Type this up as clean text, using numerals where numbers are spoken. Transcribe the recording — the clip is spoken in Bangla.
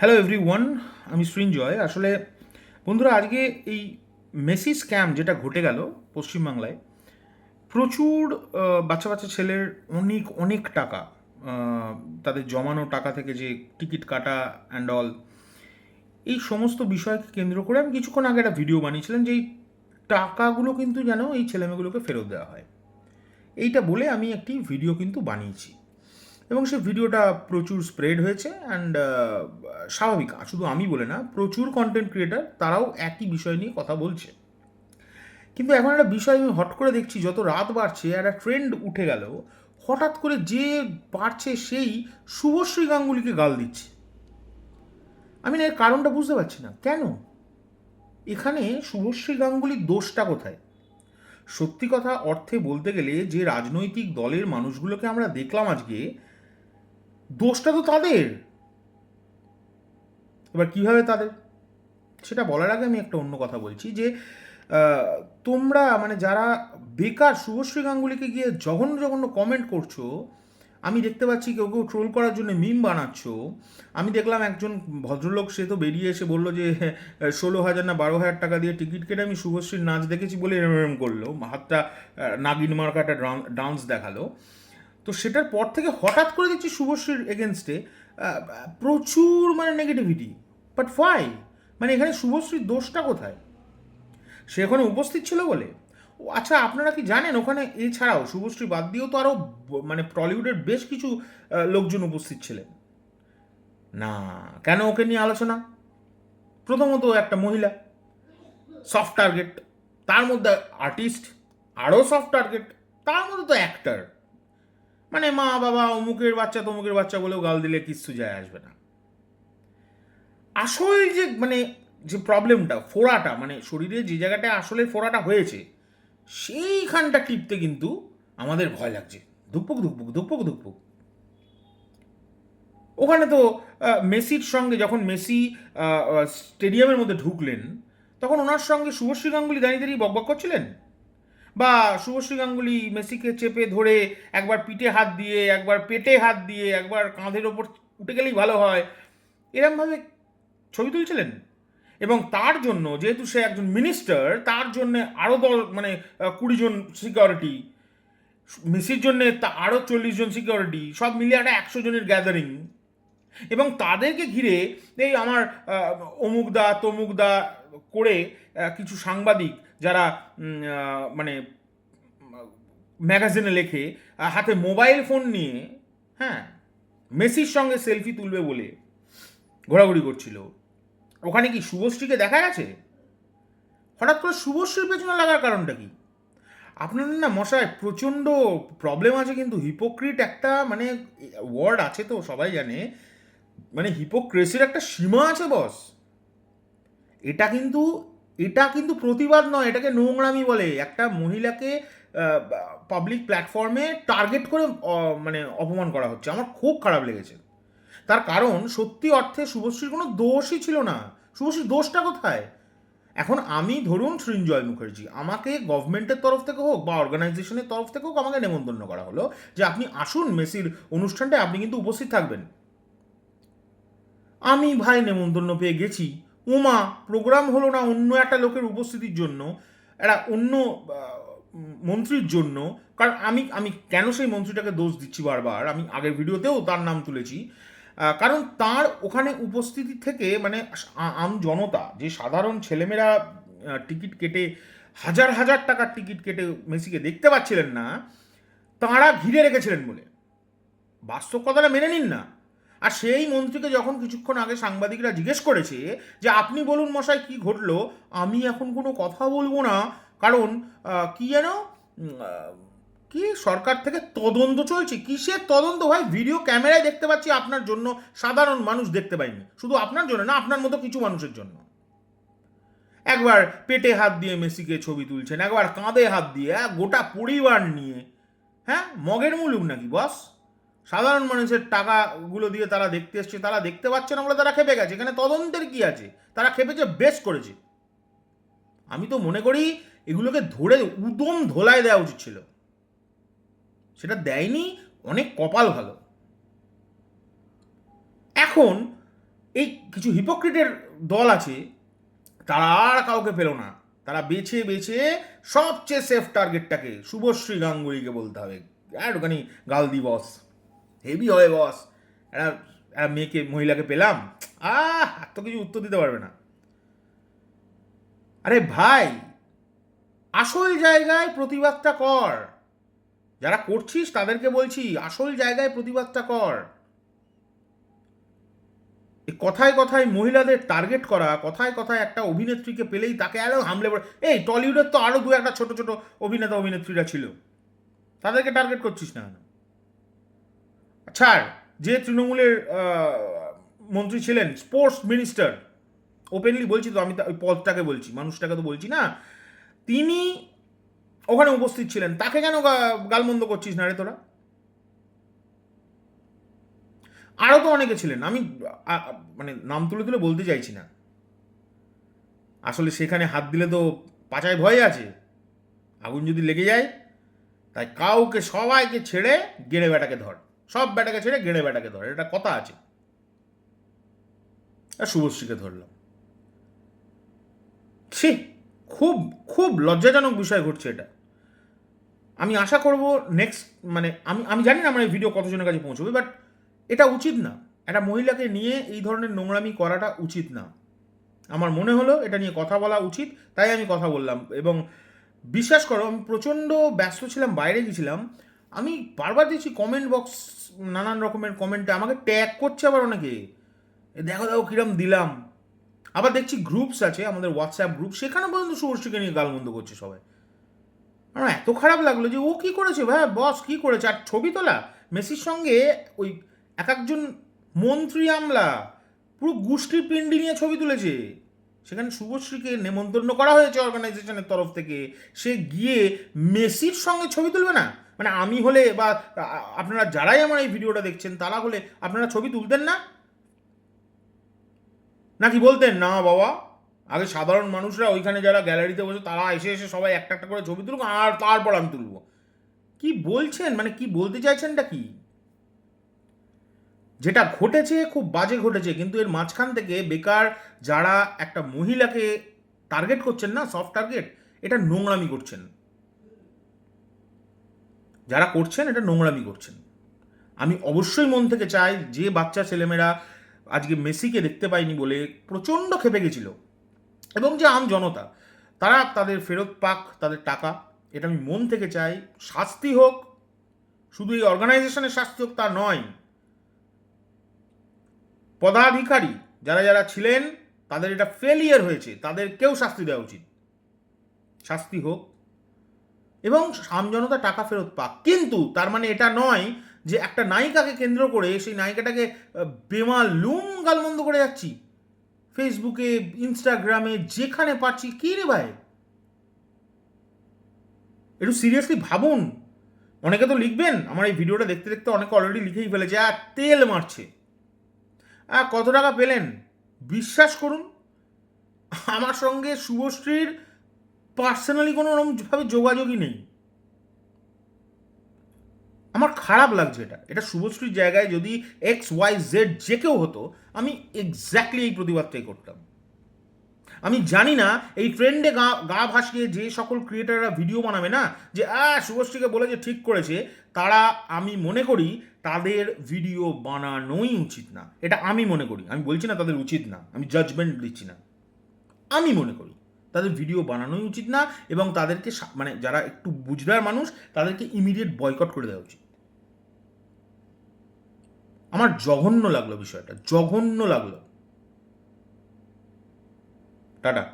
হ্যালো এভরিওয়ান, আমি সৃঞ্জয়। আসলে বন্ধুরা, আজকে এই মেসি স্ক্যাম যেটা ঘটে গেল পশ্চিমবাংলায়, প্রচুর বাচ্চা বাচ্চা ছেলের অনেক অনেক টাকা, তাদের জমানো টাকা থেকে যে টিকিট কাটা অ্যান্ড অল, এই সমস্ত বিষয়কে কেন্দ্র করে আমি কিছুক্ষণ আগে একটা ভিডিও বানিয়েছিলাম যে এই টাকাগুলো কিন্তু যেন এই ছেলেমেয়েগুলোকে ফেরত দেওয়া হয়, এইটা বলে আমি একটি ভিডিও কিন্তু বানিয়েছি। এবং সেই ভিডিওটা প্রচুর স্প্রেড হয়েছে অ্যান্ড স্বাভাবিক, শুধু আমি বলে না, প্রচুর কন্টেন্ট ক্রিয়েটার তারাও একই বিষয় নিয়ে কথা বলছে। কিন্তু এখন একটা বিষয় আমি হট করে দেখছি, যত রাত বাড়ছে একটা ট্রেন্ড উঠে গেল, হঠাৎ করে যে পারছে সেই শুভশ্রী গাঙ্গুলিকে গাল দিচ্ছে। আমি না এর কারণটা বুঝতে পারছি না কেন এখানে শুভশ্রী গাঙ্গুলির দোষটা কোথায়। সত্যি কথা অর্থে বলতে গেলে যে রাজনৈতিক দলের মানুষগুলোকে আমরা দেখলাম আজকে, দোষটা তো তাদের। এবার কিভাবে তাদের, সেটা বলার আগে আমি একটা অন্য কথা বলছি যে তোমরা মানে যারা বেকার শুভশ্রী গাঙ্গুলিকে গিয়ে জঘন্য জঘন্য কমেন্ট করছো, আমি দেখতে পাচ্ছি কেউ কেউ ট্রোল করার জন্য মিম বানাচ্ছ। আমি দেখলাম একজন ভদ্রলোক, সে তো বেরিয়ে এসে বললো যে 16,000 না 12,000 টাকা দিয়ে টিকিট কেটে আমি শুভশ্রীর নাচ দেখেছি বলে এরম এরম করলো, হাতটা নাগিন মার্কা একটা ডান্স দেখালো। তো সেটার পর থেকে হঠাৎ করে দেখছি শুভশ্রীর এগেনস্টে প্রচুর মানে নেগেটিভিটি। বাট ফাই, মানে এখানে শুভশ্রীর দোষটা কোথায়? সে ওখানে উপস্থিত ছিল বলে। ও আচ্ছা, আপনারা কি জানেন ওখানে এছাড়াও শুভশ্রী বাদ দিয়েও তো আরও মানে টলিউডের বেশ কিছু লোকজন উপস্থিত ছিলেন না? কেন ওকে নিয়ে আলোচনা? প্রথমত একটা মহিলা, সফট টার্গেট, তার মধ্যে আর্টিস্ট, আরও সফট টার্গেট, তার মধ্যে তো অ্যাক্টার। মানে মা বাবা অমুকের বাচ্চা তমুকের বাচ্চা বলেও গাল দিলে কিচ্ছু যায় আসবে না। আসল যে মানে যে প্রবলেমটা, ফোড়াটা, মানে শরীরে যে জায়গাটায় আসলে ফোড়াটা হয়েছে, সেইখানটা টিপতে কিন্তু আমাদের ভয় লাগছে। ধুকপুক ধুকপুক ধুকপুক ধুকপুক। ওখানে তো মেসির সঙ্গে যখন মেসি স্টেডিয়ামের মধ্যে ঢুকলেন, তখন ওনার সঙ্গে শুভশ্রী গাঙ্গুলি দাঁড়িয়ে দাঁড়িয়ে বকবক করছিলেন। বা শুভশ্রী গাঙ্গুলি মেসিকে চেপে ধরে একবার পিঠে হাত দিয়ে, একবার পেটে হাত দিয়ে, একবার কাঁধের ওপর উঠে গেলেই ভালো হয়, এরমভাবে ছবি তুলছিলেন। এবং তার জন্য, যেহেতু সে একজন মিনিস্টার, তার জন্য আরও মানে 20 জন সিকিউরিটি, মেসির জন্য তা আরও 40 জন সিকিউরিটি, সব মিলিয়ে একটা 100 জনের গ্যাদারিং। এবং তাদেরকে ঘিরে এই আমার অমুক দা তমুক দা করে কিছু সাংবাদিক, যারা মানে ম্যাগাজিনে লেখে, হাতে মোবাইল ফোন নিয়ে, হ্যাঁ, মেসির সঙ্গে সেলফি তুলবে বলে ঘোরাঘুরি করছিল। ওখানে কি শুভশ্রীকে দেখা গেছে? হঠাৎ করে শুভশ্রীর পেছনে লাগার কারণটা কি? আপনাদের না মশাই প্রচণ্ড প্রবলেম আছে, কিন্তু হিপোক্রিট একটা মানে ওয়ার্ড আছে তো সবাই জানে, মানে হিপোক্রেসির একটা সীমা আছে বস। এটা কিন্তু এটা কিন্তু প্রতিবাদ নয়, এটাকে নোংরামি বলে। একটা মহিলাকে পাবলিক প্ল্যাটফর্মে টার্গেট করে মানে অপমান করা হচ্ছে, আমার খুব খারাপ লেগেছে। তার কারণ সত্যি অর্থে শুভশ্রীর কোনো দোষই ছিল না। শুভশ্রীর দোষটা কোথায়? এখন আমি ধরুন সৃঞ্জয় মুখার্জি, আমাকে গভর্নমেন্টের তরফ থেকে হোক বা অর্গানাইজেশনের তরফ থেকে হোক আমাকে নেমন্তন্ন করা হলো যে আপনি আসুন মেসির অনুষ্ঠানটায়, আপনি কিন্তু উপস্থিত থাকবেন। আমি ভাই নেমন্তন্ন পেয়ে গেছি, উমা প্রোগ্রাম হলো না অন্য একটা লোকের উপস্থিতির জন্য, একটা অন্য মন্ত্রীর জন্য। কারণ আমি আমি কেন সেই মন্ত্রীটাকে দোষ দিচ্ছি বারবার, আমি আগের ভিডিওতেও তার নাম তুলেছি। কারণ তার ওখানে উপস্থিতি থেকে মানে আম জনতা, যে সাধারণ ছেলেমেয়েরা টিকিট কেটে হাজার হাজার টাকার টিকিট কেটে মেসিকে দেখতে পাচ্ছিলেন না, তাঁরা ঘিরে রেখেছিলেন বলে। বাস্তব কথাটা মেনে নিন না। আর সেই মন্ত্রীকে যখন কিছুক্ষণ আগে সাংবাদিকরা জিজ্ঞেস করেছে যে আপনি বলুন মশাই কি ঘটলো, আমি এখন কোনো কথা বলবো না, কারণ কি যেন কি সরকার থেকে তদন্ত চলছে। কিসের তদন্ত ভাই? ভিডিও ক্যামেরায় দেখতে পাচ্ছি আপনার জন্য, সাধারণ মানুষ দেখতে পাইনি। শুধু আপনার জন্য না, আপনার মতো কিছু মানুষের জন্য। একবার পেটে হাত দিয়ে মেসিকে ছবি তুলছেন, একবার কাঁধে হাত দিয়ে, গোটা পরিবার নিয়ে। হ্যাঁ, মগের মুলুক নাকি বস? সাধারণ মানুষের টাকাগুলো দিয়ে তারা দেখতে এসছে, তারা দেখতে পাচ্ছে না বলে তারা খেপে গেছে। এখানে তদন্তের কি আছে? তারা খেপেছে, বেশ করেছে। আমি তো মনে করি এগুলোকে ধরে উদম ধোলায় দেওয়া উচিত ছিল, সেটা দেয়নি। অনেক কপাল ভালো। এখন এই কিছু হিপোক্রিটের দল আছে, তারা আর কাউকে পেল না, তারা বেছে বেছে সবচেয়ে সেফ টার্গেটটাকে শুভশ্রী গাঙ্গুলিকে বলতে হবে। একটুখানি গাল দি বস, হেভি হয় বস, একটা একটা মেয়েকে মহিলাকে পেলাম, এত কিছু উত্তর দিতে পারবে না। আরে ভাই, আসল জায়গায় প্রতিবাদটা কর। যারা করছিস তাদেরকে বলছি, আসল জায়গায় প্রতিবাদটা কর। এই কথায় কথায় মহিলাদের টার্গেট করা, কথায় কথায় একটা অভিনেত্রীকে পেলেই তাকে আরও হামলে পড়ে। এই টলিউডের তো আরও দু একটা ছোট ছোট অভিনেতা অভিনেত্রীরা ছিল, তাদেরকে টার্গেট করছিস না কেন? ছাড়, যে তৃণমূলের মন্ত্রী ছিলেন, স্পোর্টস মিনিস্টার, ওপেনলি বলছি তো, আমি ওই পদটাকে বলছি, মানুষটাকে তো বলছি না, তিনি ওখানে উপস্থিত ছিলেন, তাকে কেন গালমন্দ করছিস না রে তোরা? আরও তো অনেকে ছিলেন, আমি মানে নাম তুলে তুলে বলতে চাইছি না, আসলে সেখানে হাত দিলে তো পাছায় ভয় আছে, আগুন যদি লেগে যায়। তাই কাউকে, সবাইকে ছেড়ে গেড়ে বেটাকে ধর, সব বেটাকে ছেড়ে গেড়ে বেটাকে ধর, এটা কথা আছে। আর শুভশ্রীকে ধরলাম, ছি, খুব খুব লজ্জাজনক বিষয় ঘটছে এটা। আমি আশা করব নেক্সট, মানে আমি আমি জানি না আমার এই ভিডিও কতজনের কাছে পৌঁছবে, বাট এটা উচিত না, একটা মহিলাকে নিয়ে এই ধরনের নোংরামি করাটা উচিত না। আমার মনে হলো এটা নিয়ে কথা বলা উচিত, তাই আমি কথা বললাম। এবং বিশ্বাস করো, আমি প্রচণ্ড ব্যস্ত ছিলাম, বাইরে গেছিলাম, আমি বারবার দেখছি কমেন্ট বক্স, নানান রকমের কমেন্টে আমাকে ট্যাগ করছে আবার অনেকে, দেখো দেখো কিরম দিলাম। আবার দেখছি গ্রুপস আছে, আমাদের হোয়াটসঅ্যাপ গ্রুপ, সেখানে পর্যন্ত শুভশ্রীকে নিয়ে গালমন্দ করছে সবাই। আমার এত খারাপ লাগলো যে ও কী করেছে ভাই, বস কী করেছে। আর ছবি তোলা মেসির সঙ্গে, ওই এক একজন মন্ত্রী আমলা পুরো গোষ্ঠীর পিণ্ডি নিয়ে ছবি তুলেছে, সেখানে শুভশ্রীকে নেমন্তন্ন করা হয়েছে অর্গানাইজেশনের তরফ থেকে, সে গিয়ে মেসির সঙ্গে ছবি তুলবে না? মানে আমি হলে, বা আপনারা যারাই আমার এই ভিডিওটা দেখছেন তারা হলে, আপনারা ছবি তুলতেন না? নাকি বলতেন না বাবা, আগে সাধারণ মানুষরা ওইখানে যারা গ্যালারিতে বসে তারা এসে এসে সবাই একটা একটা করে ছবি তুলুক, আর তারপর আমি তুলবো? কি বলছেন, মানে কি বলতে চাইছেনটা কি? যেটা ঘটেছে খুব বাজে ঘটেছে, কিন্তু এর মাঝখান থেকে বেকার যারা একটা মহিলাকে টার্গেট করছেন না, সফট টার্গেট, এটা নোংরামি করছেন। যারা করছেন এটা নোংরামি করছেন। আমি অবশ্যই মন থেকে চাই, যে বাচ্চা ছেলেমেয়েরা আজকে মেসিকে দেখতে পায়নি বলে প্রচণ্ড খেপে গেছিল, এবং যে আম জনতা, তারা তাদের ফেরত পাক তাদের টাকা, এটা আমি মন থেকে চাই। শাস্তি হোক, শুধু এই অর্গানাইজেশনের শাস্তি হোক তা নয়, পদাধিকারী যারা যারা ছিলেন তাদের এটা ফেলিয়ার হয়েছে, তাদেরকেও শাস্তি দেওয়া উচিত। শাস্তি হোক এবং আমজনতা টাকা ফেরত পাক, কিন্তু তার মানে এটা নয় যে একটা নায়িকাকে কেন্দ্র করে সেই নায়িকাটাকে বেমালুম গালমন্দ করে যাচ্ছি ফেসবুকে, ইনস্টাগ্রামে, যেখানে পাচ্ছি। কী রে ভাই, একটু সিরিয়াসলি ভাবুন। অনেকে তো লিখবেন, আমার এই ভিডিওটা দেখতে দেখতে অনেকে অলরেডি লিখেই ফেলেছে, আর তেল মারছে, কত টাকা পেলেন? বিশ্বাস করুন, আমার সঙ্গে শুভশ্রীর পার্সোনালি কোনো রকমভাবে যোগাযোগই নেই। আমার খারাপ লাগছে এটা, এটা শুভশ্রীর জায়গায় যদি XYZ যে কেউ হতো, আমি এক্স্যাক্টলি এই প্রতিবাদটাই করতাম। আমি জানি না এই ট্রেন্ডে গা গা ভাসিয়ে যে সকল ক্রিয়েটাররা ভিডিও বানাবে না, যে শুভশ্রীকে বলে যে ঠিক করেছে, তারা, আমি মনে করি তাদের ভিডিও বানানোই উচিত না। এটা আমি মনে করি, আমি বলছি না তাদের উচিত না, আমি জাজমেন্ট দিচ্ছি না, আমি মনে করি তাদের ভিডিও বানানোই উচিত না, এবং তাদেরকে মানে যারা একটু বুঝদার মানুষ তাদেরকে ইমিডিয়েট বয়কট করে দেওয়া উচিত। আমার জঘন্য লাগলো বিষয়টা, জঘন্য লাগলো। টাটা।